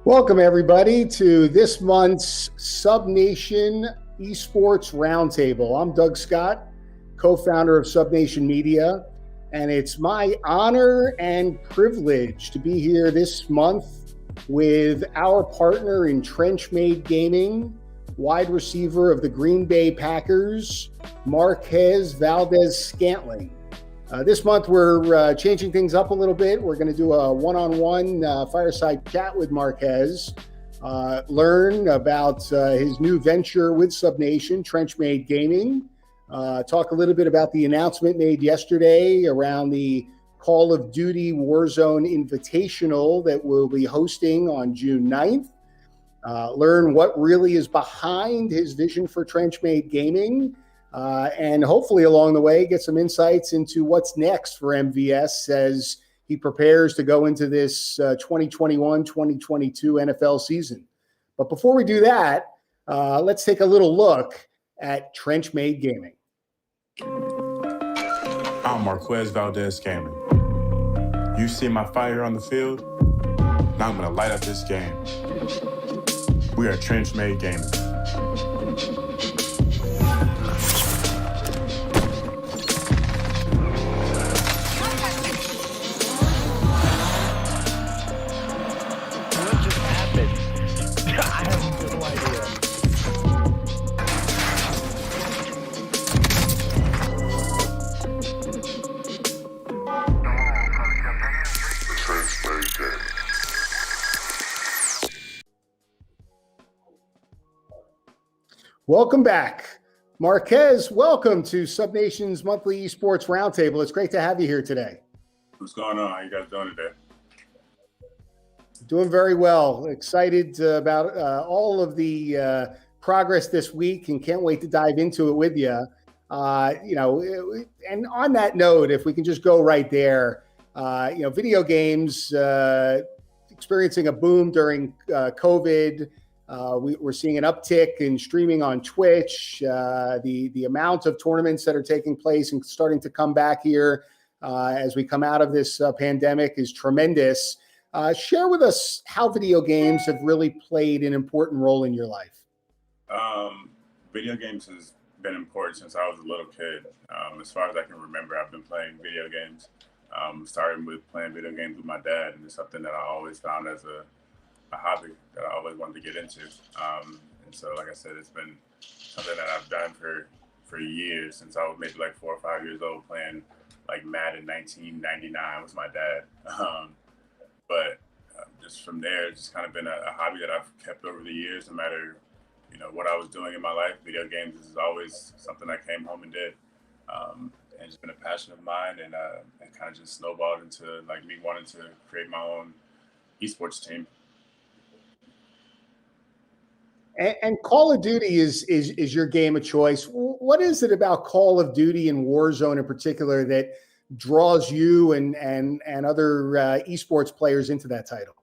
Welcome, everybody, to this month's Subnation Esports Roundtable. I'm Doug Scott, co-founder of Subnation Media, and it's my honor and privilege to be here this month with our partner in Trench-Made Gaming, wide receiver of the Green Bay Packers, Marquez Valdes-Scantling. This month, we're changing things up a little bit. We're going to do a one-on-one fireside chat with Marquez, learn about his new venture with Subnation, Trench-Made Gaming, talk a little bit about the announcement made yesterday around the Call of Duty Warzone Invitational that we'll be hosting on June 9th, learn what really is behind his vision for Trench-Made Gaming, and hopefully along the way, get some insights into what's next for MVS as he prepares to go into this 2021-2022 NFL season. But before we do that, let's take a little look at Trench-Made Gaming. I'm Marquez Valdes-Scantling. You see my fire on the field? Now I'm going to light up this game. We are Trench-Made Gaming. Welcome back. Marquez, welcome to Subnation's monthly esports roundtable. It's great to have you here today. What's going on? How you guys doing today? Doing very well. Excited about all of the progress this week and can't wait to dive into it with you. And on that note, if we can just go right there, video games experiencing a boom during COVID. We're seeing an uptick in streaming on Twitch. The amount of tournaments that are taking place and starting to come back here as we come out of this pandemic is tremendous. Share with us how video games have really played an important role in your life. Video games has been important since I was a little kid. As far as I can remember, I've been playing video games. Starting with playing video games with my dad, and it's something that I always found as a hobby that I always wanted to get into. And so, like I said, it's been something that I've done for years, since I was maybe like 4 or 5 years old, playing like Madden 1999 with my dad. But just from there, it's just kind of been a hobby that I've kept over the years. No matter, what I was doing in my life, video games is always something I came home and did. And it's been a passion of mine, and it kind of just snowballed into like me wanting to create my own esports team. And Call of Duty is your game of choice. What is it about Call of Duty and Warzone in particular that draws you and other esports players into that title?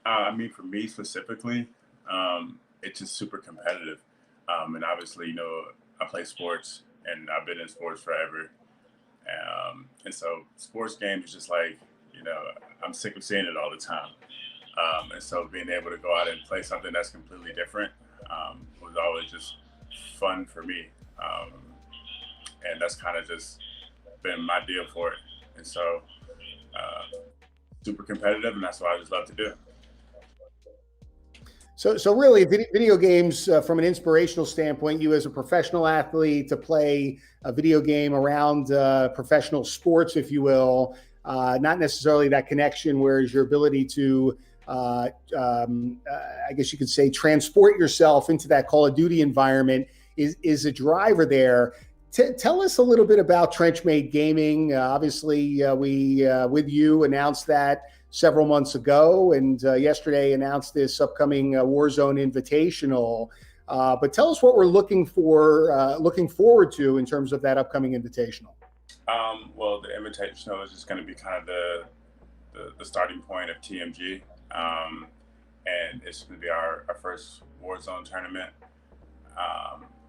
For me specifically, it's just super competitive. And obviously, I play sports and I've been in sports forever. And so sports games is just like, I'm sick of seeing it all the time. And so being able to go out and play something that's completely different was always just fun for me. And that's kind of just been my deal for it. And so super competitive, and that's what I just love to do. So really, video games, from an inspirational standpoint, you as a professional athlete to play a video game around professional sports, if you will, not necessarily that connection, whereas your ability to I guess you could say transport yourself into that Call of Duty environment is a driver there. Tell us a little bit about Trench-Made Gaming. Obviously, we with you announced that several months ago, and yesterday announced this upcoming Warzone Invitational. But tell us what we're looking forward to in terms of that upcoming Invitational. Well, the Invitational is just going to be kind of the starting point of TMG. And it's going to be our first Warzone tournament.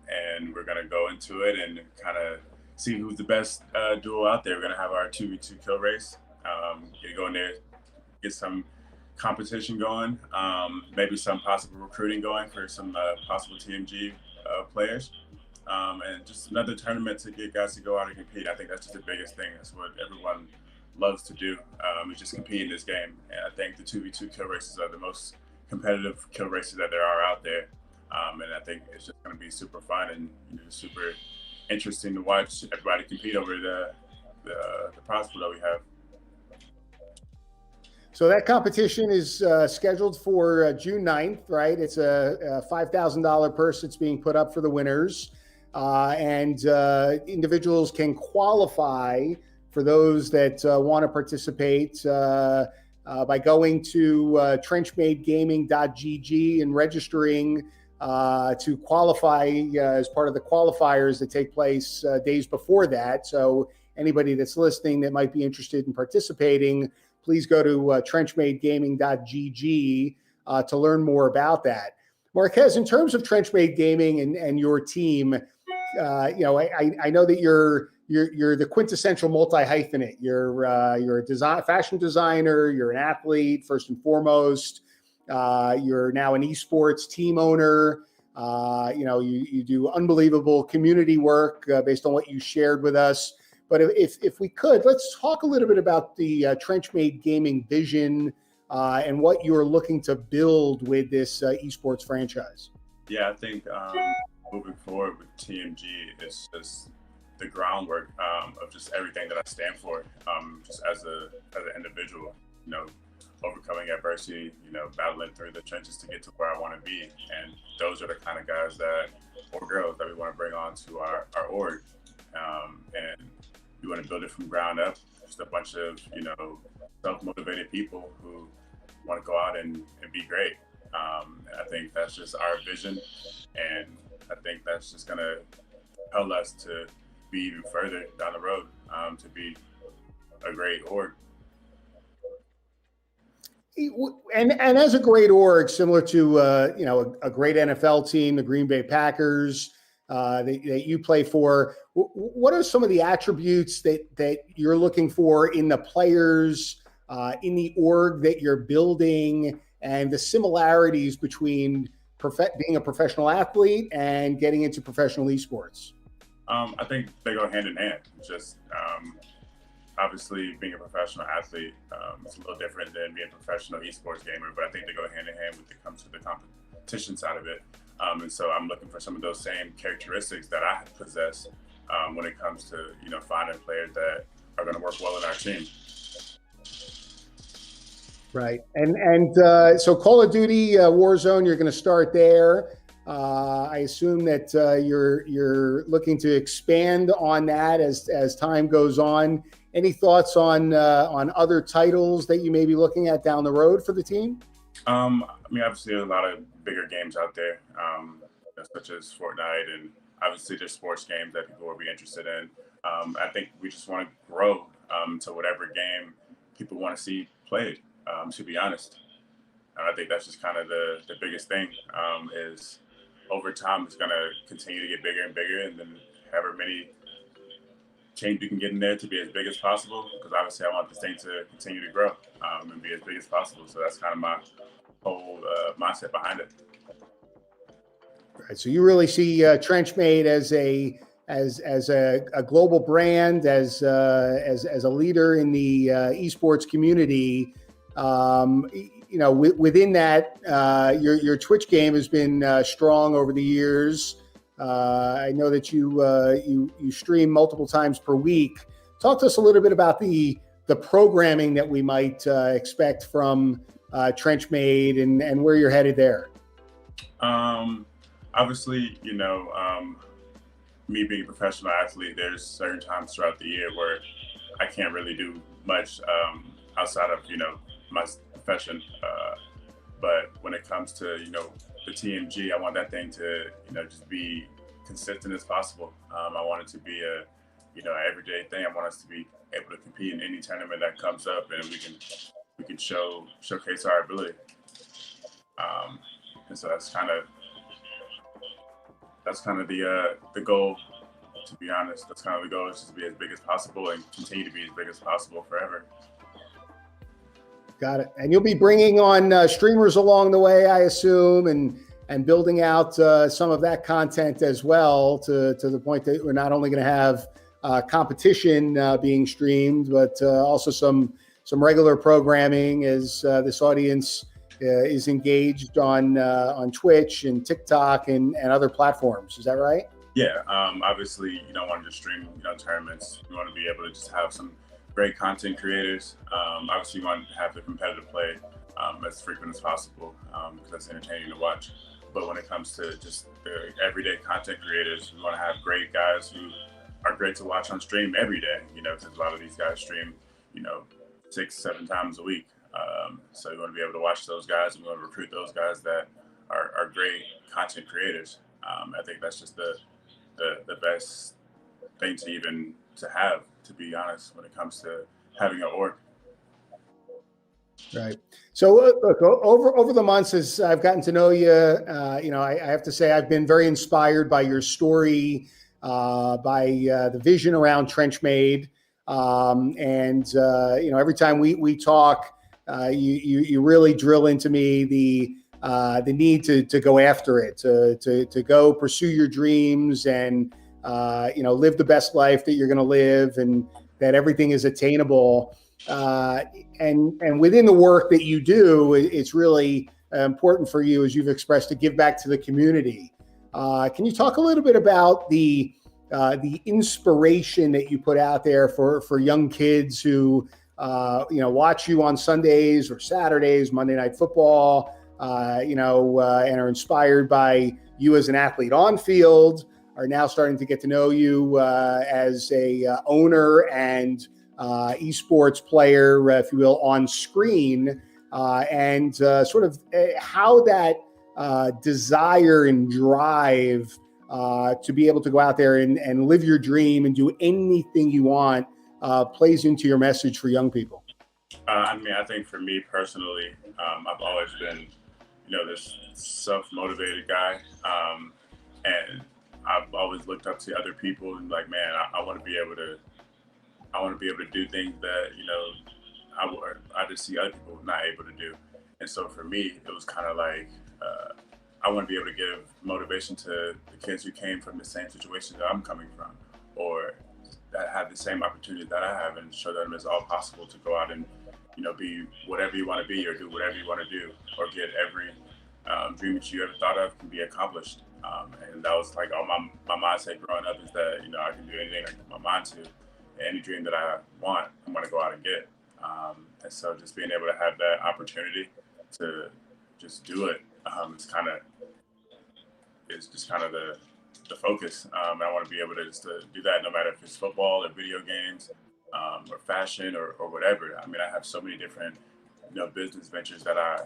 And we're going to go into it and kind of see who's the best duo out there. We're going to have our 2v2 kill race. Go in there, get some competition going, maybe some possible recruiting going for some possible TMG players, and just another tournament to get guys to go out and compete. I think that's just the biggest thing. That's what everyone loves to do, is just compete in this game. And I think the 2v2 kill races are the most competitive kill races that there are out there. And I think it's just going to be super fun and super interesting to watch everybody compete over the prize pool that we have. So that competition is scheduled for June 9th, right? It's a $5,000 purse that's being put up for the winners. And individuals can qualify for those that want to participate by going to trenchmadegaming.gg and registering to qualify as part of the qualifiers that take place days before that. So anybody that's listening that might be interested in participating, please go to trenchmadegaming.gg to learn more about that. Marquez, in terms of Trenchmade Gaming and your team, I know that you're the quintessential multi-hyphenate. You're a fashion designer. You're an athlete first and foremost. You're now an esports team owner. You do unbelievable community work based on what you shared with us. But if we could, let's talk a little bit about the Trenchmade Gaming vision and what you're looking to build with this esports franchise. Yeah, I think moving forward with TMG is just the groundwork of just everything that I stand for, just as an individual, overcoming adversity, battling through the trenches to get to where I want to be. And those are the kind of guys or girls that we want to bring on to our org. And we want to build it from ground up, just a bunch of, self-motivated people who want to go out and be great. And I think that's just our vision. And I think that's just going to help us to be even further down the road, to be a great org. And as a great org, similar to, a great NFL team, the Green Bay Packers, that you play for, what are some of the attributes that you're looking for in the players, in the org that you're building, and the similarities between being a professional athlete and getting into professional esports? I think they go hand in hand. Just obviously being a professional athlete, it's a little different than being a professional esports gamer, but I think they go hand in hand when it comes to the competition side of it. And so I'm looking for some of those same characteristics that I possess when it comes to, finding players that are going to work well in our team. Right. And so Call of Duty Warzone, you're going to start there. I assume that you're looking to expand on that as time goes on. Any thoughts on other titles that you may be looking at down the road for the team? Obviously there's a lot of bigger games out there, such as Fortnite, and obviously there's sports games that people will be interested in. I think we just want to grow to whatever game people want to see played, to be honest. And I think that's just kind of the biggest thing, is over time it's going to continue to get bigger and bigger, and then however many change we can get in there to be as big as possible, because obviously I want this thing to continue to grow and be as big as possible. So that's kind of my whole mindset behind it. Right. So you really see Trenchmade as a global brand, as a leader in the esports community. Within that, your Twitch game has been strong over the years. I know that you stream multiple times per week. Talk to us a little bit about the programming that we might expect from Trenchmade and where you're headed there. Obviously, me being a professional athlete, there's certain times throughout the year where I can't really do much outside of, my profession. But when it comes to, the TMG, I want that thing to, just be consistent as possible. I want it to be a, an everyday thing. I want us to be able to compete in any tournament that comes up, and we can showcase our ability. And so that's kind of the goal, to be honest. That's kind of the goal, is just to be as big as possible and continue to be as big as possible forever. Got it. And you'll be bringing on streamers along the way, I assume, and building out some of that content as well to the point that we're not only going to have competition being streamed, but also some regular programming as this audience is engaged on Twitch and TikTok and other platforms. Is that right? Yeah. Obviously, you don't want to just stream tournaments. You want to be able to just have some great content creators. Obviously, you want to have the competitive play as frequent as possible because that's entertaining to watch. But when it comes to just the everyday content creators, we want to have great guys who are great to watch on stream every day, because a lot of these guys stream, 6-7 times a week. So you want to be able to watch those guys, and we want to recruit those guys that are great content creators. I think that's just the best thing to have, to be honest, when it comes to having an org. Right. So look, over the months as I've gotten to know you, I have to say I've been very inspired by your story, by the vision around Trenchmade, and every time we talk, you really drill into me the need to go after it, to go pursue your dreams and live the best life that you're going to live, and that everything is attainable. And within the work that you do, it's really important for you, as you've expressed, to give back to the community. Can you talk a little bit about the inspiration that you put out there for young kids who watch you on Sundays or Saturdays, Monday Night Football, and are inspired by you as an athlete on field, are now starting to get to know you as a owner and esports player, if you will, on screen, and sort of how that desire and drive to be able to go out there and live your dream and do anything you want plays into your message for young people? I think for me personally, I've always been, this self-motivated guy, and I've always looked up to other people and like, man, I want to be able to do things that I just see other people not able to do. And so for me, it was kind of like I want to be able to give motivation to the kids who came from the same situation that I'm coming from, or that have the same opportunity that I have, and show them it's all possible to go out and be whatever you want to be, or do whatever you want to do, or get every dream that you ever thought of can be accomplished. And that was like all my mindset growing up, is that I can do anything I put my mind to. Any dream that I want, I'm going to go out and get. And so just being able to have that opportunity to just do it, it's just kind of the focus. I want to be able to just to do that, no matter if it's football or video games, or fashion or whatever. I mean, I have so many different business ventures that I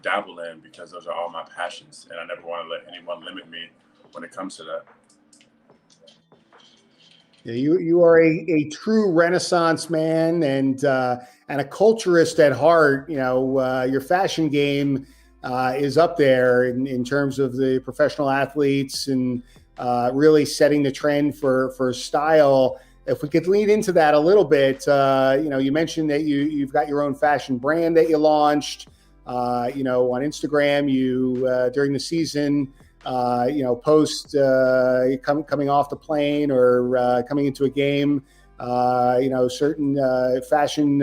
dabble in, because those are all my passions, and I never want to let anyone limit me when it comes to that. Yeah, you are a true Renaissance man and a culturist at heart. Your fashion game is up there in terms of the professional athletes, and really setting the trend for style. If we could lead into that a little bit, you mentioned that you've got your own fashion brand that you launched. On Instagram, you during the season, post coming off the plane or coming into a game, certain fashion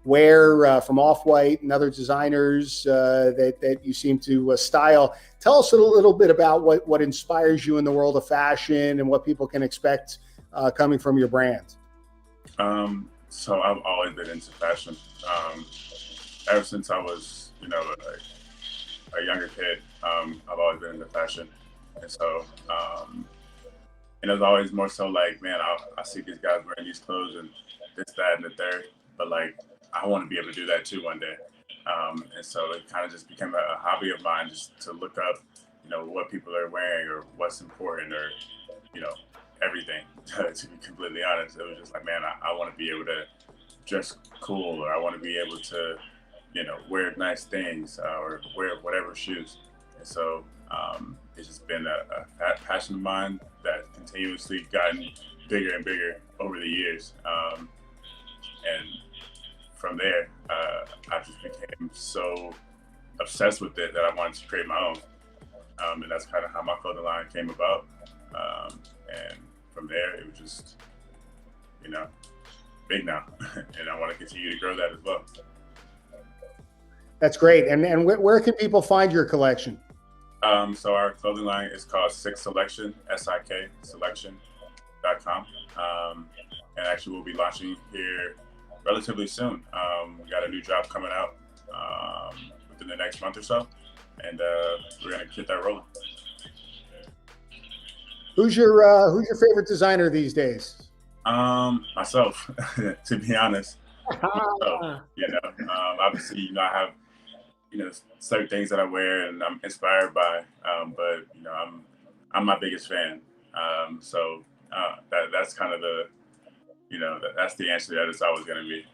wear from Off-White and other designers that you seem to style. Tell us a little bit about what inspires you in the world of fashion and what people can expect coming from your brand. So I've always been into fashion. Ever since I was, a younger kid, I've always been into fashion. And so, and it was always more so like, man, I see these guys wearing these clothes and this, that, and the third, but like, I want to be able to do that too one day. And so it kind of just became a hobby of mine, just to look up, what people are wearing or what's important, or, everything, to be completely honest. It was just like, man, I want to be able to dress cool, or I want to be able to, wear nice things, or wear whatever shoes. And so it's just been a passion of mine that continuously gotten bigger and bigger over the years. And from there, I just became so obsessed with it that I wanted to create my own. And that's kind of how my clothing line came about. And from there, it was just, big now. And I want to continue to grow that as well. That's great. And where can people find your collection? So our clothing line is called Sik Selection, SIK selection.com. And actually we'll be launching here relatively soon. We got a new drop coming out within the next month or so, and we're gonna get that rolling. Who's your favorite designer these days? Myself, to be honest. So, obviously, I have certain things that I wear and I'm inspired by, but I'm my biggest fan. That's kind of the that's the answer that it's always going to be.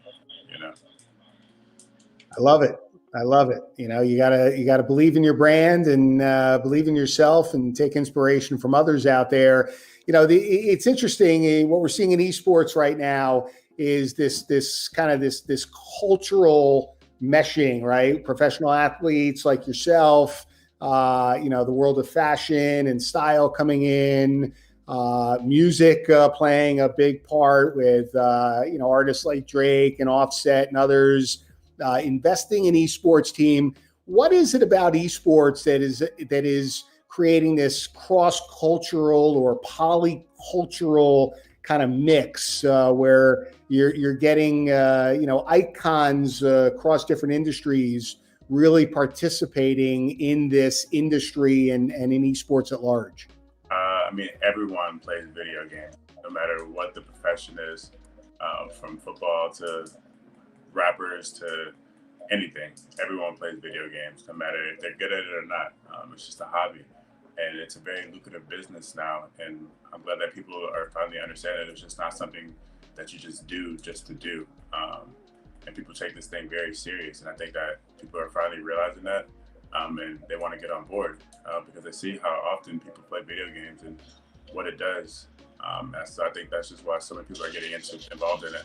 I love it. I love it. You gotta believe in your brand and believe in yourself and take inspiration from others out there. It's interesting. What we're seeing in esports right now is this cultural meshing, right? Professional athletes like yourself, the world of fashion and style coming in, music playing a big part with artists like Drake and Offset and others. Investing in esports team. What is it about esports that is creating this cross-cultural or polycultural kind of mix where you're getting icons across different industries really participating in this industry and in esports at large? Everyone plays video games, no matter what the profession is, from football to rappers to anything. Everyone plays video games, no matter if they're good at it or not. It's just a hobby, and it's a very lucrative business now. And I'm glad that people are finally understanding that it's just not something that you just do just to do. And people take this thing very serious. And I think that people are finally realizing that, and they want to get on board because they see how often people play video games and what it does. And so I think that's just why so many people are getting involved in it.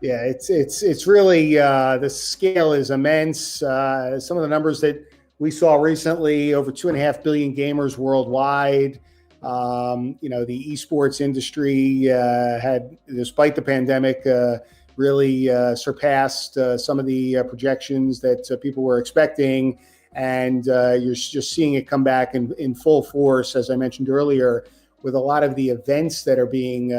Yeah, it's really the scale is immense. Some of the numbers that we saw recently, over 2.5 billion gamers worldwide. The esports industry had, despite the pandemic, really surpassed some of the projections that people were expecting. And you're just seeing it come back in full force, as I mentioned earlier, with a lot of the events that are being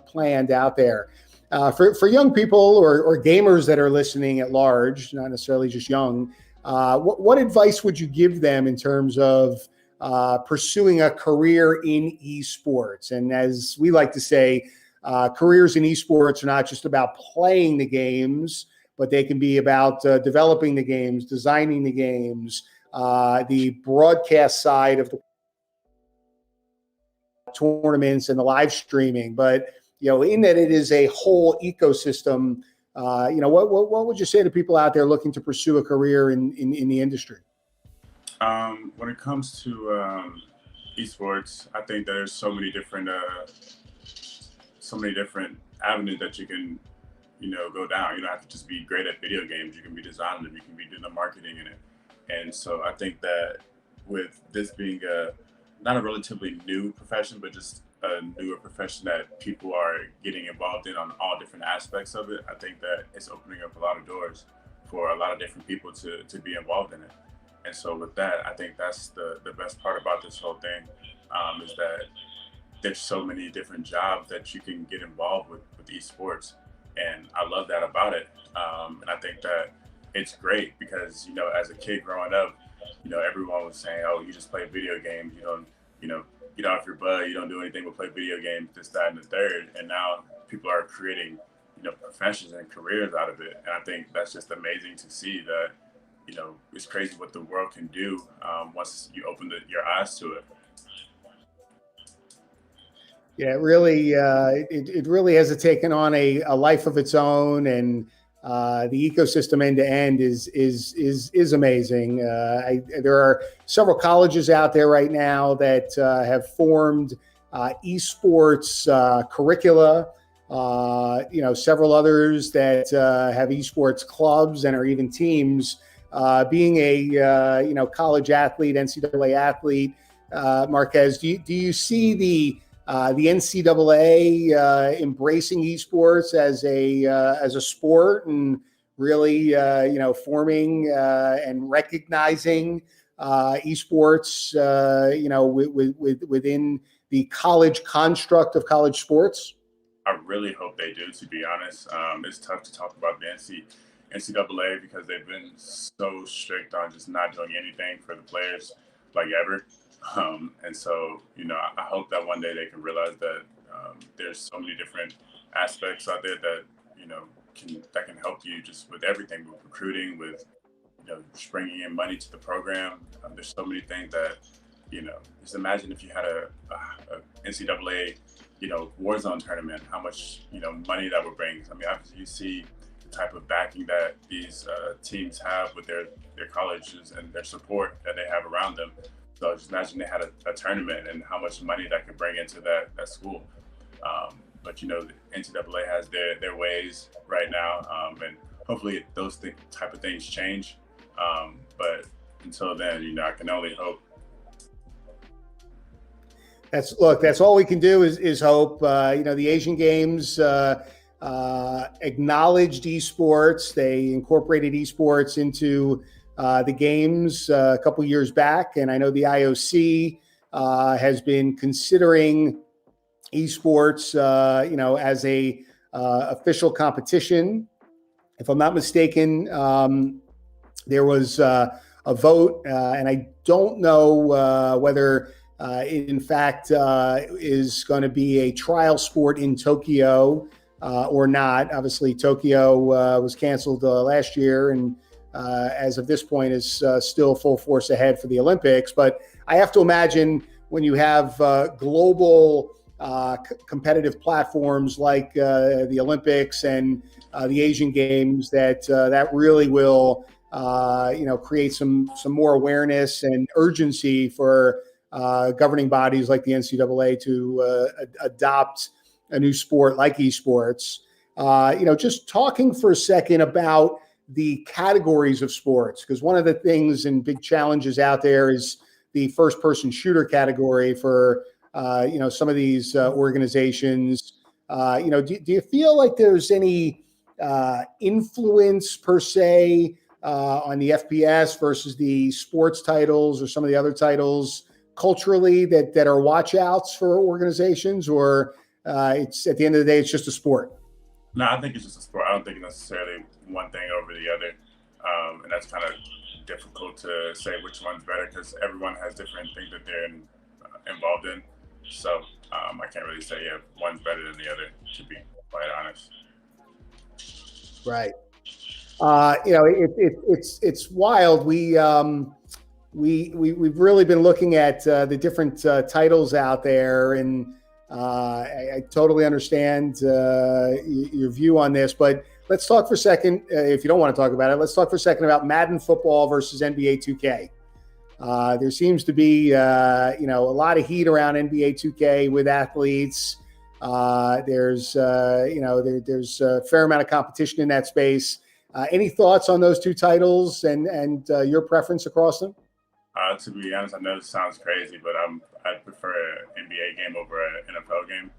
planned out there. For young people or gamers that are listening at large, not necessarily just young, what advice would you give them in terms of pursuing a career in esports? And as we like to say, careers in esports are not just about playing the games, but they can be about developing the games, designing the games, the broadcast side of the tournaments and the live streaming. But in that it is a whole ecosystem. What would you say to people out there looking to pursue a career in the industry? When it comes to esports, I think there's so many different avenues that you can go down. You don't have to just be great at video games. You can be designing them. You can be doing the marketing in it. And so I think that with this being not a relatively new profession, but just a newer profession that people are getting involved in on all different aspects of it, I think that it's opening up a lot of doors for a lot of different people to be involved in it. And so with that, I think that's the best part about this whole thing, is that there's so many different jobs that you can get involved with esports. And I love that about it. And I think that it's great because, as a kid growing up, everyone was saying, oh, you just play video games. You don't, get off your butt. You don't do anything but play video games, this, that, and the third. And now people are creating, professions and careers out of it. And I think that's just amazing to see that, it's crazy what the world can do once you open your eyes to it. Yeah, it really has taken on a life of its own, and the ecosystem end to end is amazing. There are several colleges out there right now that have formed esports curricula several others that have esports clubs and are even teams. Being a college athlete, NCAA athlete, Marquez, do you see the NCAA embracing esports as a sport and really forming and recognizing esports within the college construct of college sports? I really hope they do, to be honest. It's tough to talk about the NCAA because they've been so strict on just not doing anything for the players, like ever. And so, I hope that one day they can realize that there's so many different aspects out there that, can help you just with everything, with recruiting, with, just bringing in money to the program. There's so many things that, just imagine if you had a NCAA Warzone tournament, how much, money that would bring. I mean, obviously you see the type of backing that these teams have with their colleges and their support that they have around them. So just imagine they had a tournament and how much money that could bring into that school. But, the NCAA has their ways right now. And hopefully those type of things change. But until then, I can only hope. That's all we can do is hope. The Asian Games acknowledged esports. They incorporated esports into the games a couple years back, and I know the IOC has been considering esports, as a official competition. If I'm not mistaken, there was a vote, and I don't know whether. It, in fact, is going to be a trial sport in Tokyo or not. Obviously, Tokyo was canceled last year, and as of this point is still full force ahead for the Olympics. But I have to imagine when you have global competitive platforms like the Olympics and the Asian Games, that really will create some more awareness and urgency for governing bodies like the NCAA to adopt a new sport like esports. Just talking for a second about the categories of sports, because one of the things and big challenges out there is the first-person shooter category for some of these organizations. Do you feel like there's any influence per se on the FPS versus the sports titles or some of the other titles culturally that are watch outs for organizations, or it's at the end of the day, it's just a sport? No, I think it's just a sport. I don't think necessarily one thing over the other. And that's kind of difficult to say which one's better because everyone has different things that they're involved in. So I can't really say, one's better than the other, to be quite honest. Right. It's wild. We've really been looking at the different titles out there, and I totally understand your view on this. But let's talk for a second, if you don't want to talk about it, let's talk for a second about Madden football versus NBA 2K. There seems to be a lot of heat around NBA 2K with athletes. There's a fair amount of competition in that space. Any thoughts on those two titles and your preference across them? To be honest, I know this sounds crazy, but I prefer an NBA game over an NFL game,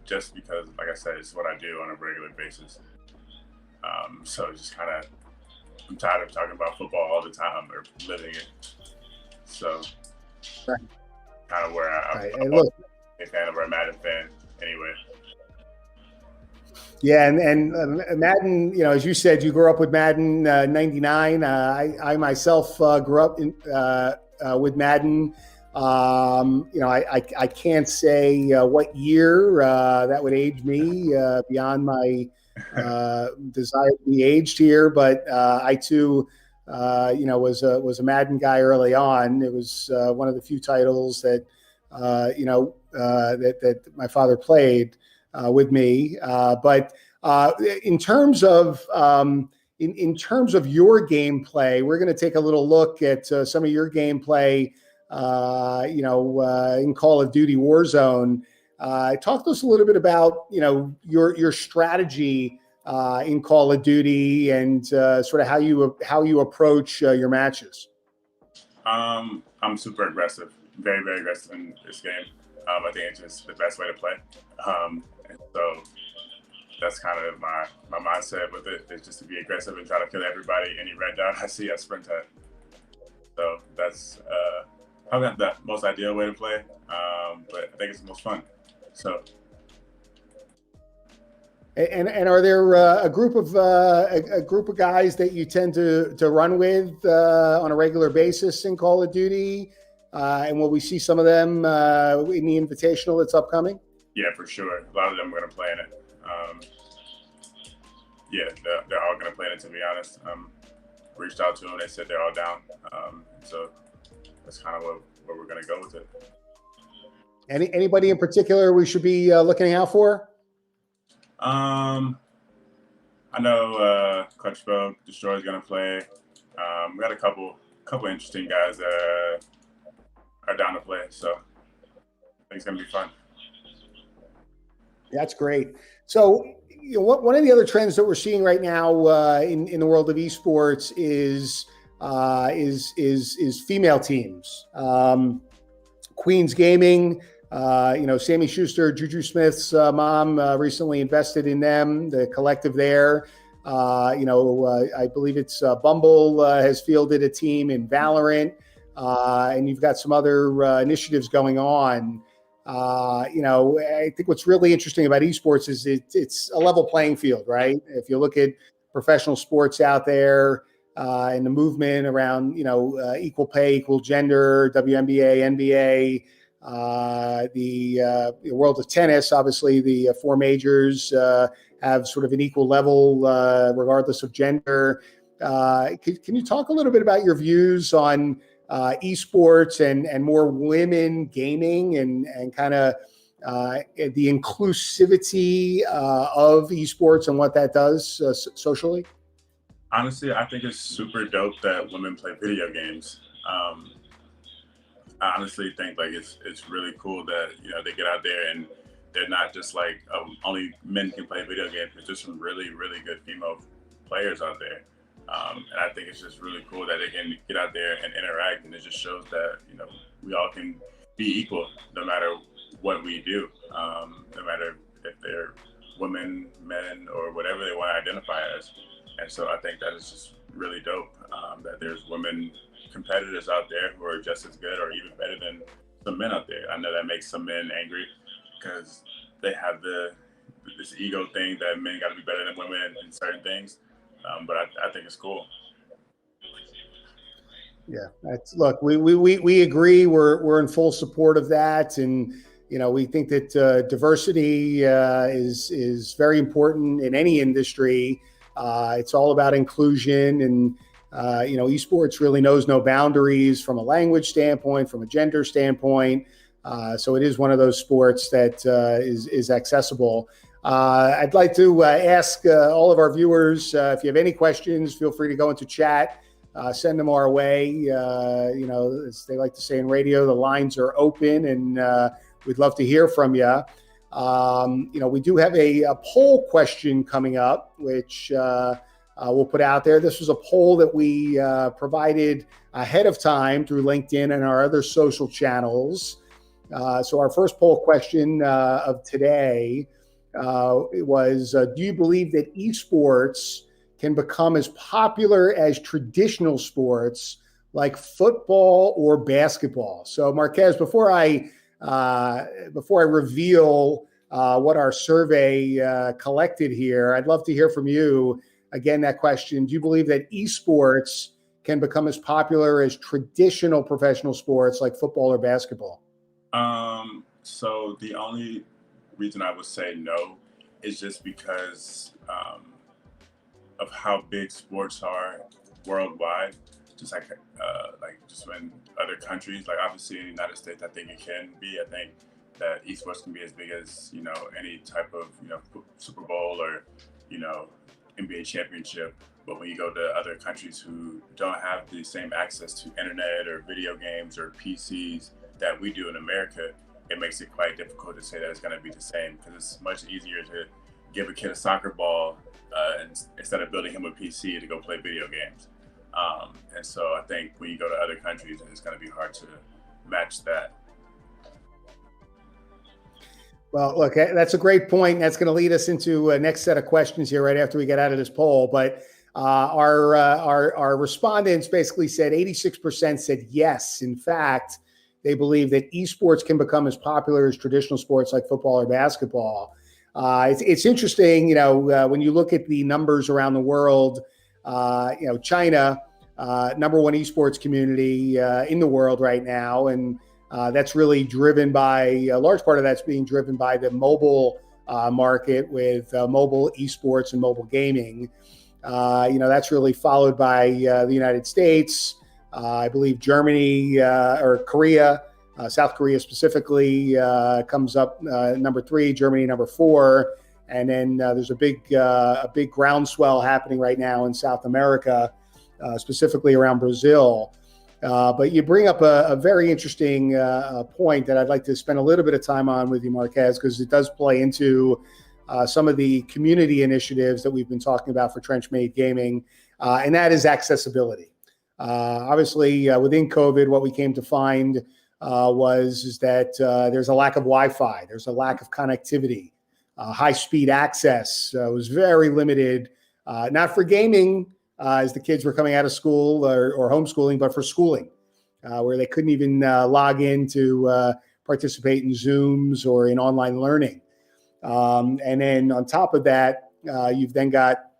just because, like I said, it's what I do on a regular basis. So it's just kind of, I'm tired of talking about football all the time or living it. So right. Kind of where I'm a fan or a Madden fan anyway. Yeah, and Madden, as you said, you grew up with Madden 99. I myself grew up with Madden. I can't say what year that would age me beyond my desire to be aged here, but I too, was a Madden guy early on. It was one of the few titles that that my father played with me. But in terms of in terms of your gameplay, we're going to take a little look at some of your gameplay, in Call of Duty Warzone. Talk to us a little bit about, your strategy in Call of Duty and sort of how you approach your matches. I'm super aggressive, very, very aggressive in this game. I think it's just the best way to play. And so that's kind of my mindset with it, is just to be aggressive and try to kill everybody. Any red dot I see, I sprint at. So that's probably not the most ideal way to play, but I think it's the most fun. So. And are there a group of guys that you tend to run with on a regular basis in Call of Duty? And will we see some of them in the Invitational that's upcoming? Yeah, for sure. A lot of them are going to play in it. Yeah, they're all going to play in it, to be honest. Reached out to them. They said they're all down. So that's kind of where we're going to go with it. Anybody in particular we should be looking out for? I know Cluttered Destroy is going to play. We got a couple interesting guys that are down to play. So I think it's going to be fun. That's great. So, one of the other trends that we're seeing right now in the world of esports is female teams. Queen's Gaming, Sammy Schuster, Juju Smith's mom recently invested in them, the collective there. I believe it's Bumble has fielded a team in Valorant, and you've got some other initiatives going on. I think what's really interesting about esports is it's a level playing field, right? If you look at professional sports out there and the movement around, equal pay, equal gender, WNBA, NBA, the world of tennis, obviously the four majors have sort of an equal level regardless of gender. Can you talk a little bit about your views on esports and more women gaming and kind of the inclusivity of esports and what that does socially? Honestly, I think it's super dope that women play video games. I honestly think it's really cool that they get out there and they're not just like only men can play video games. There's just some really, really good female players out there. And I think it's just really cool that they can get out there and interact, and it just shows that we all can be equal no matter what we do, no matter if they're women, men, or whatever they want to identify as. And so I think that is just really dope that there's women competitors out there who are just as good or even better than some men out there. I know that makes some men angry because they have this ego thing that men got to be better than women in certain things. But I think it's cool. Yeah, look, we agree. We're in full support of that, and we think that diversity is very important in any industry. It's all about inclusion, and esports really knows no boundaries from a language standpoint, from a gender standpoint. So it is one of those sports that is accessible. I'd like to ask all of our viewers, if you have any questions, feel free to go into chat, send them our way. As they like to say in radio, the lines are open, and we'd love to hear from you. We do have a poll question coming up, which we'll put out there. This was a poll that we provided ahead of time through LinkedIn and our other social channels. So our first poll question of today was, do you believe that esports can become as popular as traditional sports like football or basketball? So Marquez, before I reveal what our survey collected here, I'd love to hear from you. Again, that question, do you believe that esports can become as popular as traditional professional sports like football or basketball? So the only reason I would say no is just because of how big sports are worldwide. Just like just in other countries, like obviously in the United States, I think it can be. I think that esports can be as big as any type of Super Bowl or NBA championship. But when you go to other countries who don't have the same access to internet or video games or PCs that we do in America, it makes it quite difficult to say that it's going to be the same, because it's much easier to give a kid a soccer ball instead of building him a PC to go play video games. And so I think when you go to other countries, it's going to be hard to match that. Well, look, that's a great point. That's going to lead us into a next set of questions here right after we get out of this poll. But our respondents basically said 86% said yes. In fact, they believe that esports can become as popular as traditional sports like football or basketball. It's interesting, when you look at the numbers around the world, China, number one esports community in the world right now. And that's really driven by, a large part of that's being driven by the mobile market with mobile esports and mobile gaming. That's really followed by the United States, I believe Germany or Korea, South Korea specifically comes up number 3, Germany number 4. And then there's a big groundswell happening right now in South America, specifically around Brazil. But you bring up a very interesting point that I'd like to spend a little bit of time on with you, Marquez, because it does play into some of the community initiatives that we've been talking about for Trenchmade Gaming, and that is accessibility. Obviously, within COVID, what we came to find was that there's a lack of Wi-Fi, there's a lack of connectivity, high-speed access was very limited, not for gaming, as the kids were coming out of school or homeschooling, but for schooling, where they couldn't even log in to participate in Zooms or in online learning. And then on top of that, you've then got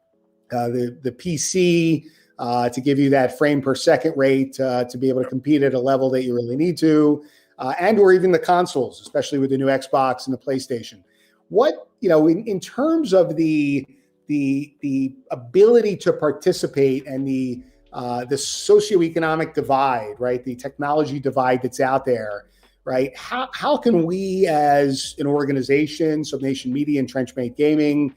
the PC to give you that frame per second rate to be able to compete at a level that you really need to, and or even the consoles, especially with the new Xbox and the PlayStation. What, in terms of the ability to participate and the socioeconomic divide, right? The technology divide that's out there, right? How can we as an organization, Subnation Media and Trenchmade Gaming,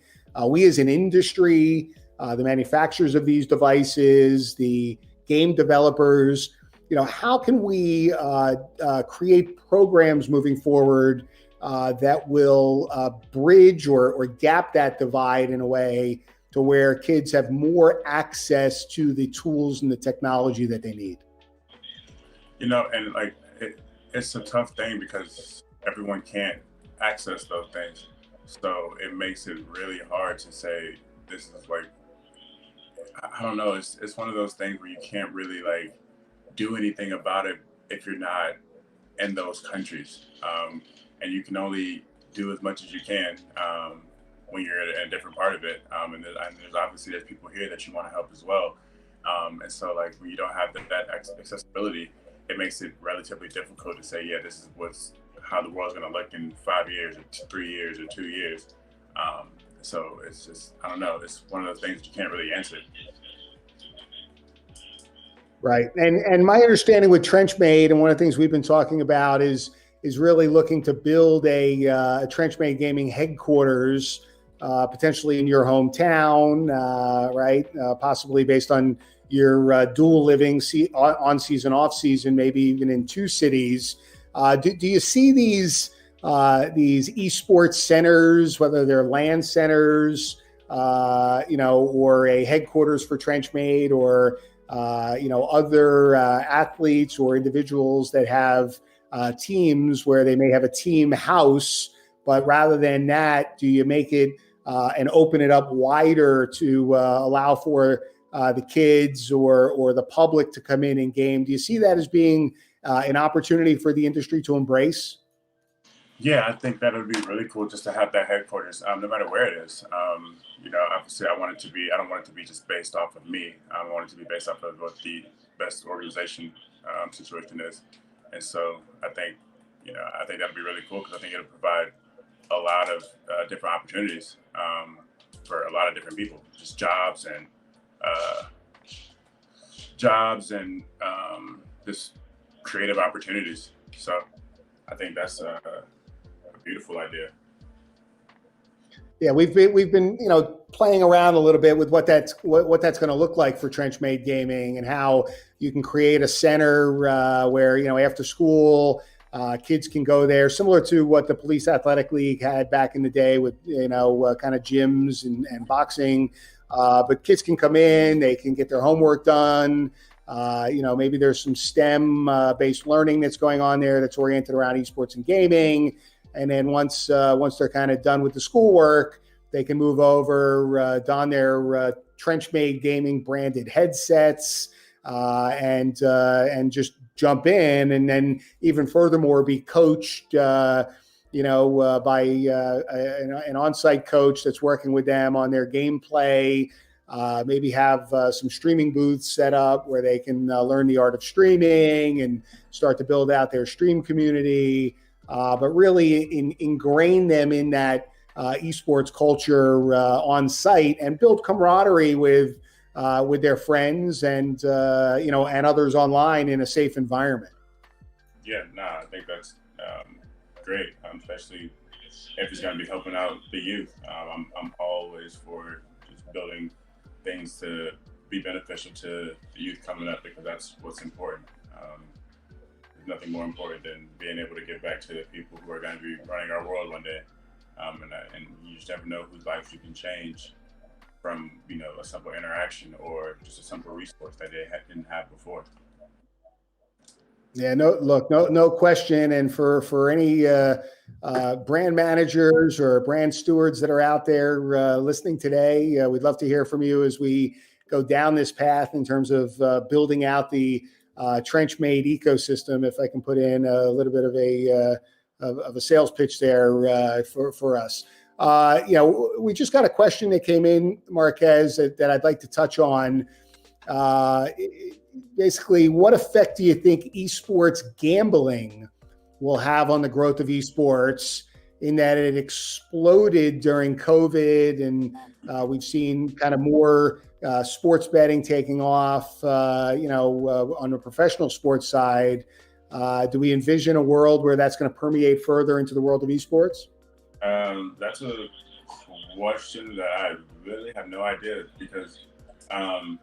we as an industry, the manufacturers of these devices, the game developers, how can we create programs moving forward that will bridge or gap that divide in a way to where kids have more access to the tools and the technology that they need? And like it's a tough thing because everyone can't access those things. So it makes it really hard to say this is like, I don't know. It's one of those things where you can't really like do anything about it if you're not in those countries. And you can only do as much as you can when you're in a different part of it. And there's obviously there's people here that you want to help as well. And so like when you don't have that accessibility, it makes it relatively difficult to say, yeah, this is how the world's going to look in 5 years or 3 years or 2 years. So it's just, I don't know. It's one of those things that you can't really answer. Right. And my understanding with Trenchmade, and one of the things we've been talking about is really looking to build a Trenchmade Gaming headquarters, potentially in your hometown, right? Possibly based on your dual living on season, off season, maybe even in 2 cities. Do you see these esports centers, whether they're LAN centers, or a headquarters for Trenchmade, or other athletes or individuals that have teams where they may have a team house, but rather than that, do you make it and open it up wider to allow for the kids or the public to come in and game? Do you see that as being an opportunity for the industry to embrace? Yeah, I think that would be really cool just to have that headquarters, no matter where it is. Obviously I don't want it to be just based off of me. I want it to be based off of what the best organization situation is. And so I think that'd be really cool because I think it'll provide a lot of different opportunities for a lot of different people, just jobs and just creative opportunities. So I think that's a beautiful idea. Yeah, we've been playing around a little bit with what that's going to look like for Trenchmade Gaming, and how you can create a center where after school Kids can go there, similar to what the Police Athletic League had back in the day with, kind of gyms and boxing. But kids can come in, they can get their homework done. Maybe there's some STEM-based learning that's going on there that's oriented around esports and gaming. And then once they're kind of done with the schoolwork, they can move over, don their Trench-Made Gaming branded headsets, and just jump in, and then even furthermore be coached, by an on-site coach that's working with them on their gameplay. Maybe have some streaming booths set up where they can learn the art of streaming and start to build out their stream community, but really ingrain them in that esports culture on site and build camaraderie with their friends and others online in a safe environment. Yeah, I think that's great, especially if it's going to be helping out the youth. I'm always for just building things to be beneficial to the youth coming up, because that's what's important. There's nothing more important than being able to give back to the people who are going to be running our world one day. And you just never know whose lives you can change from, a simple interaction or just a simple resource that they didn't have before. Yeah, no question. And for any brand managers or brand stewards that are out there listening today, we'd love to hear from you as we go down this path in terms of building out the Trench-Made ecosystem. If I can put in a little bit of a sales pitch there for us. We just got a question that came in, Marquez, that I'd like to touch on. Basically, what effect do you think esports gambling will have on the growth of esports, in that it exploded during COVID, and we've seen kind of more sports betting taking off, on the professional sports side? Do we envision a world where that's going to permeate further into the world of esports? That's a question that I really have no idea, because I've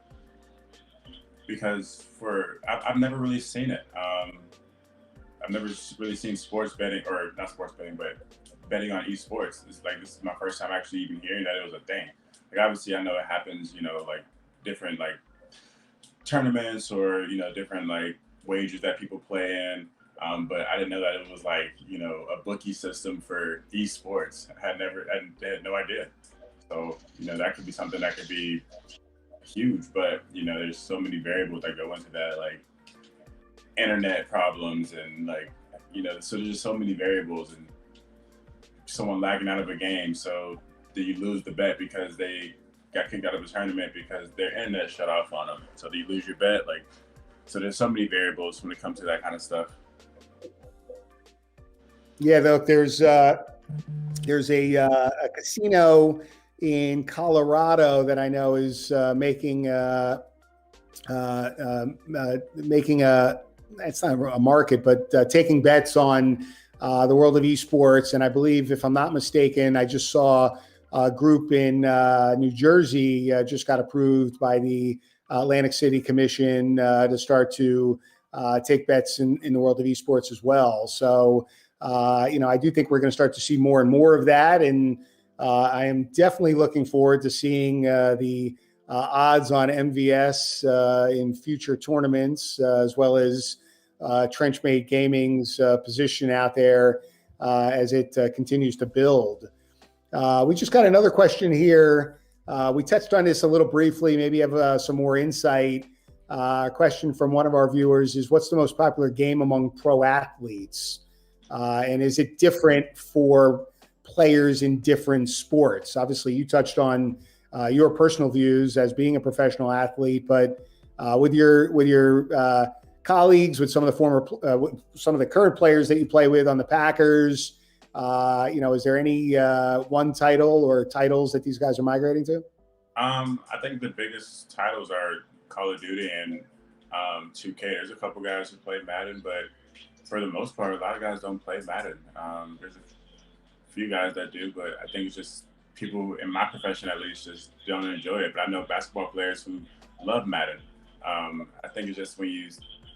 never really seen it. I've never really seen sports betting, or not sports betting, but betting on esports. This is my first time actually even hearing that it was a thing. Like, obviously I know it happens, like different like tournaments or, different like wagers that people play in. But I didn't know that it was like, a bookie system for esports. I had no idea. So, that could be something that could be huge, but there's so many variables that go into that, like internet problems and so there's just so many variables, and someone lagging out of a game. So do you lose the bet because they got kicked out of a tournament because their internet shut off on them? So do you lose your bet? So there's so many variables when it comes to that kind of stuff. Yeah, look, there's a casino in Colorado that I know is making it's not a market, but taking bets on the world of esports. And I believe, if I'm not mistaken, I just saw a group in New Jersey just got approved by the Atlantic City Commission to start to take bets in the world of esports as well. So, I do think we're going to start to see more and more of that. And I am definitely looking forward to seeing the odds on MVS in future tournaments, as well as Trench-Made Gaming's position out there as it continues to build. We just got another question here. We touched on this a little briefly. Maybe you have some more insight. A question from one of our viewers is, what's the most popular game among pro athletes? And is it different for players in different sports? Obviously, you touched on your personal views as being a professional athlete, but with your colleagues, with some of the current players that you play with on the Packers, is there any one title or titles that these guys are migrating to? I think the biggest titles are Call of Duty and 2K. There's a couple guys who play Madden, but for the most part, a lot of guys don't play Madden. There's a few guys that do, but I think it's just people in my profession, at least, just don't enjoy it. But I know basketball players who love Madden. I think it's just when you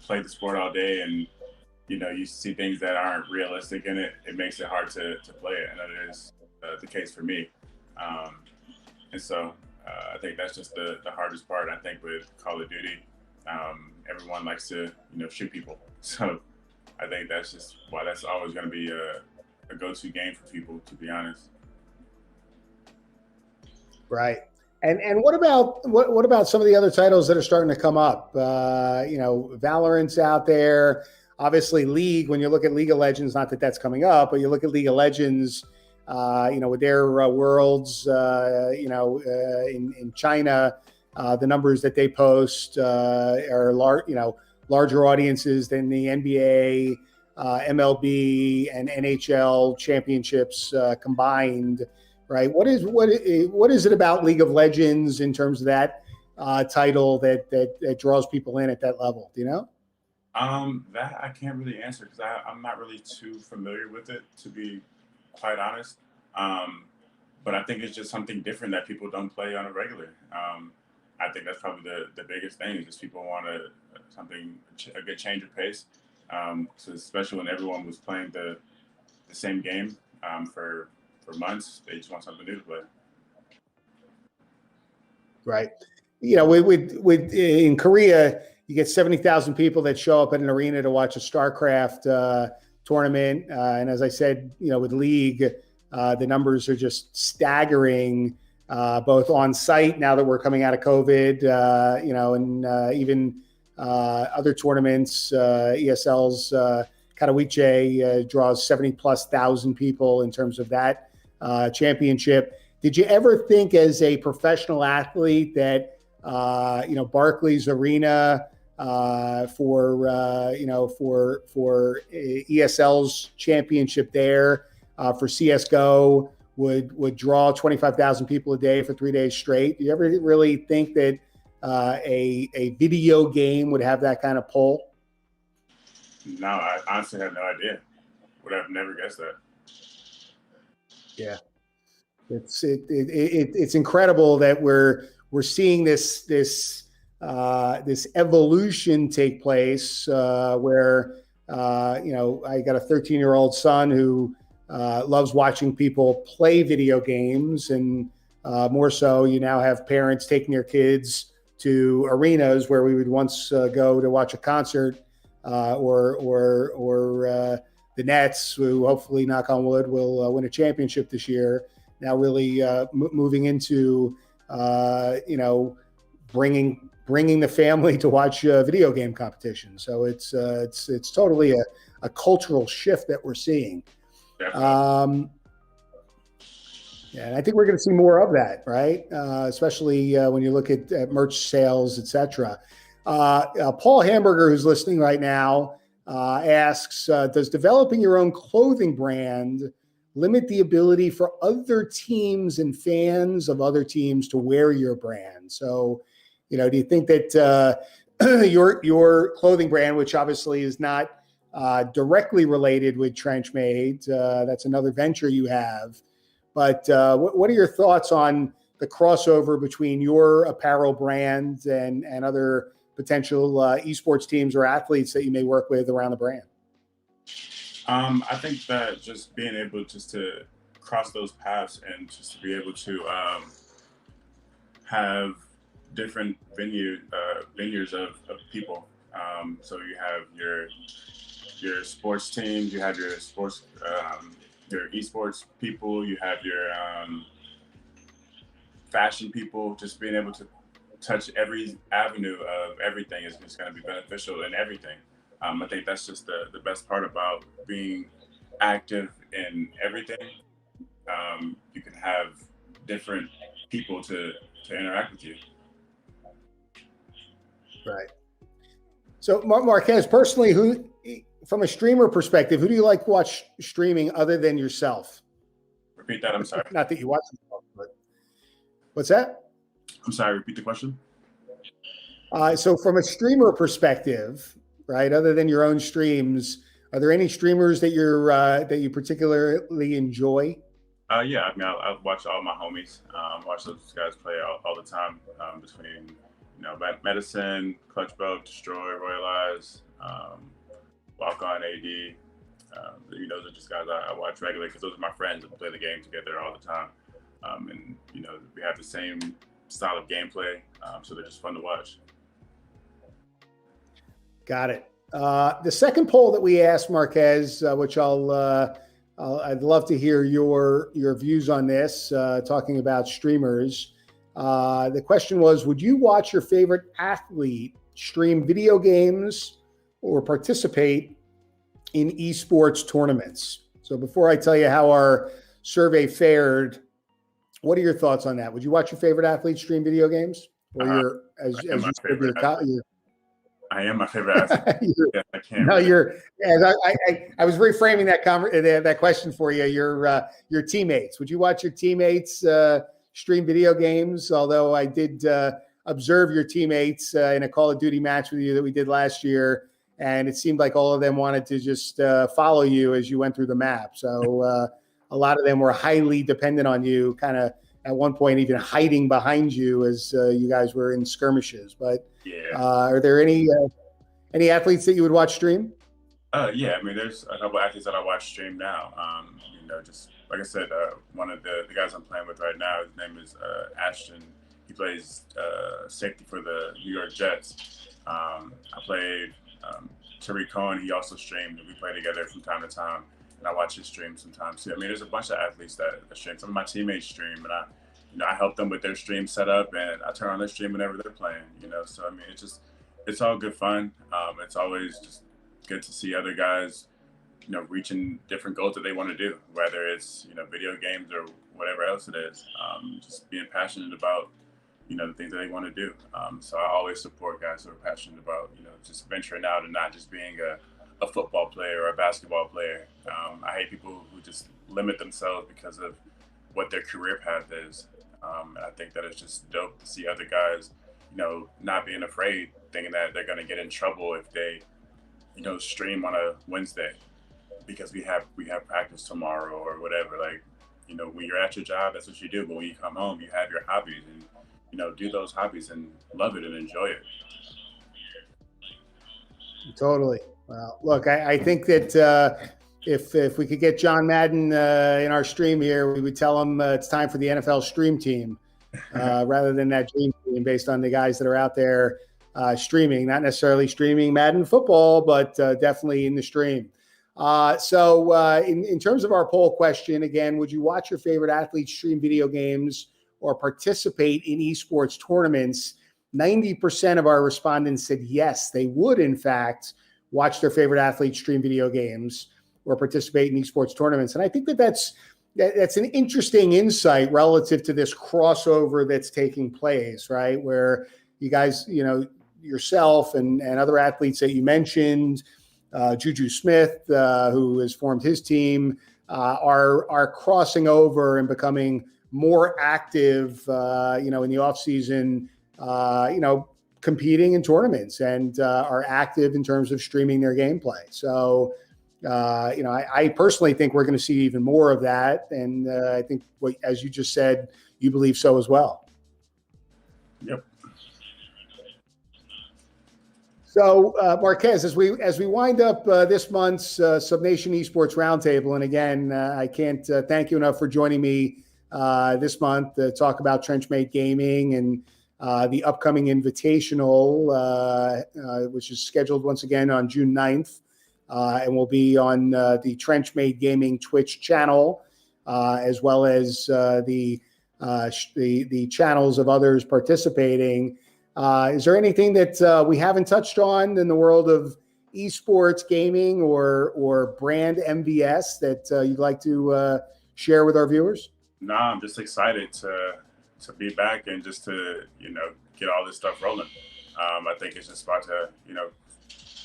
play the sport all day and you see things that aren't realistic in it. It makes it hard to play it, and that is the case for me. Um, and so I think that's just the hardest part. I think with Call of Duty, everyone likes to shoot people. So I think that's just why that's always going to be a go-to game for people, to be honest. Right. And what about some of the other titles that are starting to come up? Valorant's out there. Obviously, League. When you look at League of Legends, not that that's coming up, but you look at League of Legends. With their worlds, in China, the numbers that they post are larger audiences than the NBA, MLB, and NHL championships combined. Right. What is it about League of Legends in terms of that title that draws people in at that level? Do you know? That I can't really answer because I'm not really too familiar with it, to be quite honest. But I think it's just something different that people don't play on a regular. I think that's probably the biggest thing is just people want a good change of pace. So especially when everyone was playing the same game for months, they just want something new to play. Right. With in Korea, you get 70,000 people that show up at an arena to watch a StarCraft tournament, and as I said, with League, the numbers are just staggering, both on site now that we're coming out of COVID, and even other tournaments. ESL's Katowice draws 70,000+ people in terms of that championship. Did you ever think as a professional athlete that, Barclays Arena for ESL's championship there for CSGO would draw 25,000 people a day for 3 days straight? Do you ever really think that a video game would have that kind of pull? No, I honestly have no idea. Would have never guessed that. Yeah, it's incredible that we're seeing this evolution take place where I got a 13-year-old son who loves watching people play video games, and more so, you now have parents taking their kids to arenas where we would once go to watch a concert, or the Nets, who hopefully, knock on wood, will win a championship this year. Now, really moving into bringing the family to watch video game competition. So it's totally a cultural shift that we're seeing. And I think we're going to see more of that, right? Especially when you look at merch sales, et cetera. Paul Hamburger, who's listening right now, asks, does developing your own clothing brand limit the ability for other teams and fans of other teams to wear your brand? So, do you think that your clothing brand, which obviously is not directly related with Trenchmade, that's another venture you have, but what are your thoughts on the crossover between your apparel brands and other potential esports teams or athletes that you may work with around the brand? I think that just being able just to cross those paths and just to be able to have different venues of people. So you have your sports teams, you have your sports, your esports people, you have your fashion people. Just being able to touch every avenue of everything is just going to be beneficial in everything. I think that's just the best part about being active in everything. You can have different people to interact with you. Right. So, Marquez, personally, from a streamer perspective, who do you like to watch streaming other than yourself? Repeat that. I'm sorry. Not that you watch yourself, but what's that? I'm sorry. Repeat the question. So, from a streamer perspective, right, other than your own streams, are there any streamers that you particularly enjoy? Yeah, I mean, I watch all my homies. Watch those guys play all the time. Between Medicine, Clutch Belt, Destroy, Royalize, Walk On, AD. Those are just guys I watch regularly because those are my friends that play the game together all the time. And we have the same style of gameplay, so they're just fun to watch. Got it. The second poll that we asked, Marquez, which I'd love to hear your views on this, talking about streamers. The question was, would you watch your favorite athlete stream video games or participate in esports tournaments? So before I tell you how our survey fared, what are your thoughts on that? Would you watch your favorite athlete stream video games? Or I am my favorite athlete. Yeah, I can't. No, I was reframing that question for you. Your teammates. Would you watch your teammates stream video games? Although I did observe your teammates in a Call of Duty match with you that we did last year, and it seemed like all of them wanted to just follow you as you went through the map. So a lot of them were highly dependent on you, kind of at one point even hiding behind you as you guys were in skirmishes. But yeah, are there any athletes that you would watch stream? Yeah, I mean, there's a couple athletes that I watch stream now. Just like I said, one of the guys I'm playing with right now, his name is Ashton. He plays safety for the New York Jets. I played Tariq Cohen. He also streamed, and we play together from time to time. And I watch his stream sometimes too. I mean, there's a bunch of athletes that stream. Some of my teammates stream, and I help them with their stream setup, and I turn on their stream whenever they're playing. So I mean, it's all good fun. It's always just good to see other guys, reaching different goals that they want to do, whether it's video games or whatever else it is. Just being passionate about the things that they want to do. So I always support guys who are passionate about just venturing out and not just being a football player or a basketball player. I hate people who just limit themselves because of what their career path is. And I think that it's just dope to see other guys, not being afraid, thinking that they're going to get in trouble if they, stream on a Wednesday because we have practice tomorrow or whatever. Like, when you're at your job, that's what you do. But when you come home, you have your hobbies and, do those hobbies and love it and enjoy it. Totally. Well, look, I think that if we could get John Madden in our stream here, we would tell him it's time for the NFL stream team rather than that dream team based on the guys that are out there streaming, not necessarily streaming Madden football, but definitely in the stream. So in terms of our poll question, again, would you watch your favorite athletes stream video games or participate in esports tournaments? 90% of our respondents said yes, they would, in fact, watch their favorite athletes stream video games or participate in esports tournaments. And I think that's an interesting insight relative to this crossover that's taking place, right? Where you guys, yourself and other athletes that you mentioned, Juju Smith, who has formed his team, are crossing over and becoming more active, in the off season, competing in tournaments and are active in terms of streaming their gameplay. So, I personally think we're going to see even more of that. And I think, as you just said, you believe so as well. Yep. So, Marquez, as we wind up this month's Subnation Esports Roundtable, and again, I can't thank you enough for joining me this month to talk about Trenchmate Gaming and the upcoming Invitational, which is scheduled once again on June 9th, and will be on the Trenchmate Gaming Twitch channel, as well as the channels of others participating. Is there anything that we haven't touched on in the world of esports gaming or brand MVS that you'd like to share with our viewers? No, I'm just excited to be back and just to, get all this stuff rolling. I think it's just about to,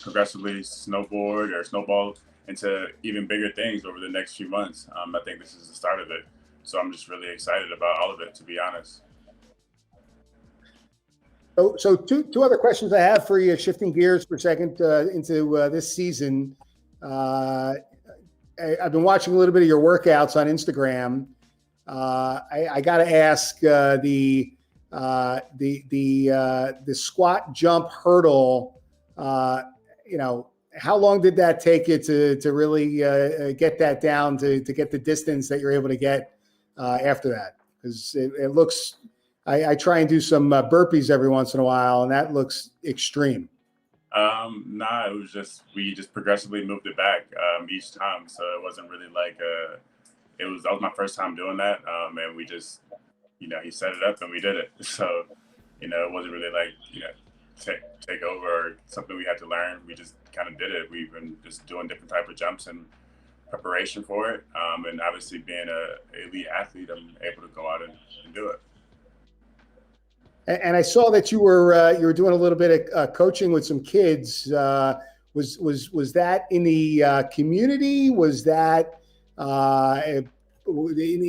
progressively snowball into even bigger things over the next few months. I think this is the start of it. So I'm just really excited about all of it, to be honest. So two other questions I have for you, shifting gears for a second into this season. I've been watching a little bit of your workouts on Instagram. I got to ask the squat, jump, hurdle. how long did that take you to really get that down to get the distance that you're able to get after that? Because it looks, I try and do some burpees every once in a while, and that looks extreme. Nah, we just progressively moved it back each time, so it wasn't really like that was my first time doing that, and we just, he set it up and we did it. So, it wasn't really like, take over or something we had to learn. We just kind of did it. We've been just doing different type of jumps in preparation for it, and obviously being a elite athlete, I'm able to go out and do it. And I saw that you were doing a little bit of coaching with some kids. Was that in the community? Was that in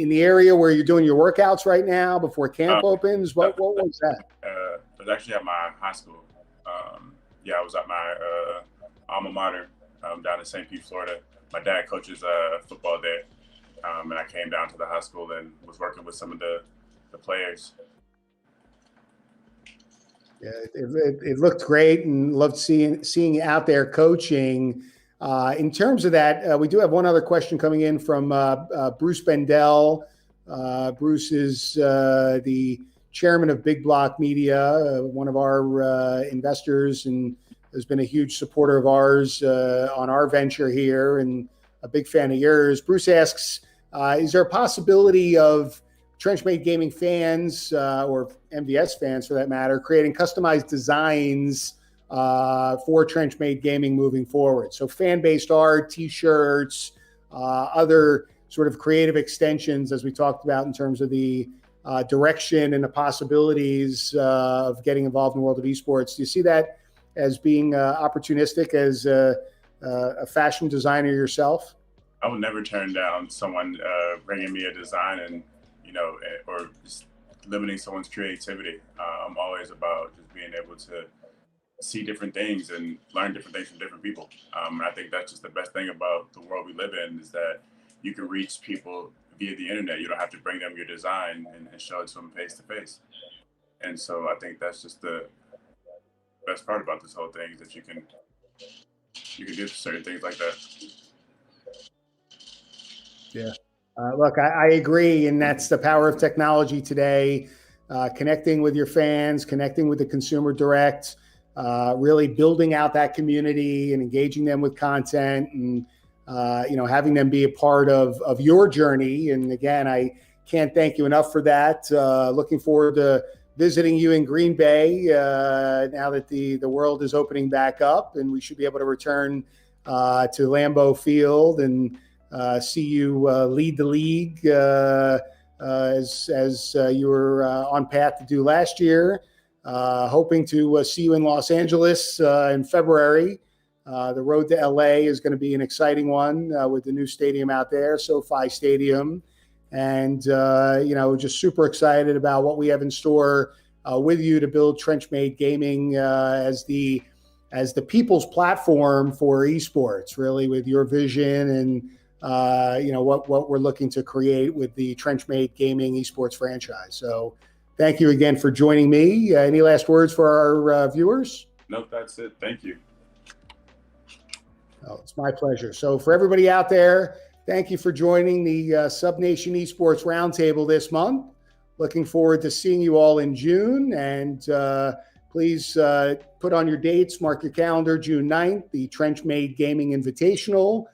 the area where you're doing your workouts right now before camp opens? What was that? It was actually at my high school. I was at my alma mater down in St. Pete, Florida. My dad coaches football there, and I came down to the high school and was working with some of the players. Yeah, it looked great, and loved seeing you out there coaching. In terms of that, we do have one other question coming in from Bruce Bendel. Bruce is the chairman of Big Block Media, one of our investors, and has been a huge supporter of ours on our venture here, and a big fan of yours. Bruce asks, is there a possibility of Trenchmade Gaming fans or MVS fans, for that matter, creating customized designs for Trenchmade Gaming moving forward? So fan-based art, T-shirts, other sort of creative extensions, as we talked about in terms of the direction and the possibilities of getting involved in the world of esports. Do you see that as being opportunistic as a fashion designer yourself? I would never turn down someone bringing me a design and or just limiting someone's creativity. I'm always about just being able to see different things and learn different things from different people. And I think that's just the best thing about the world we live in, is that you can reach people via the internet. You don't have to bring them your design and show it to them face to face. And so I think that's just the best part about this whole thing, is that you can do certain things like that. Yeah. Look, I agree, and that's the power of technology today, connecting with your fans, connecting with the consumer direct, really building out that community and engaging them with content, and having them be a part of your journey. And again, I can't thank you enough for that. Looking forward to visiting you in Green Bay now that the world is opening back up, and we should be able to return to Lambeau Field and see you lead the league as you were on path to do last year. Hoping to see you in Los Angeles in February. The road to LA is going to be an exciting one with the new stadium out there, SoFi Stadium. And, just super excited about what we have in store with you to build Trenchmade Gaming as the people's platform for esports, really, with your vision and what we're looking to create with the Trenchmade Gaming esports franchise. So thank you again for joining me. Any last words for our viewers? Nope, that's it. Thank you. Oh, it's my pleasure. So for everybody out there, thank you for joining the Subnation Esports Roundtable this month. Looking forward to seeing you all in June. And please put on your dates, mark your calendar, June 9th, the Trenchmade Gaming Invitational.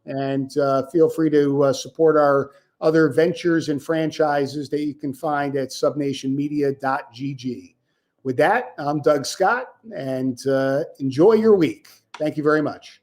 And feel free to support our other ventures and franchises that you can find at subnationmedia.gg. With that, I'm Doug Scott, and enjoy your week. Thank you very much.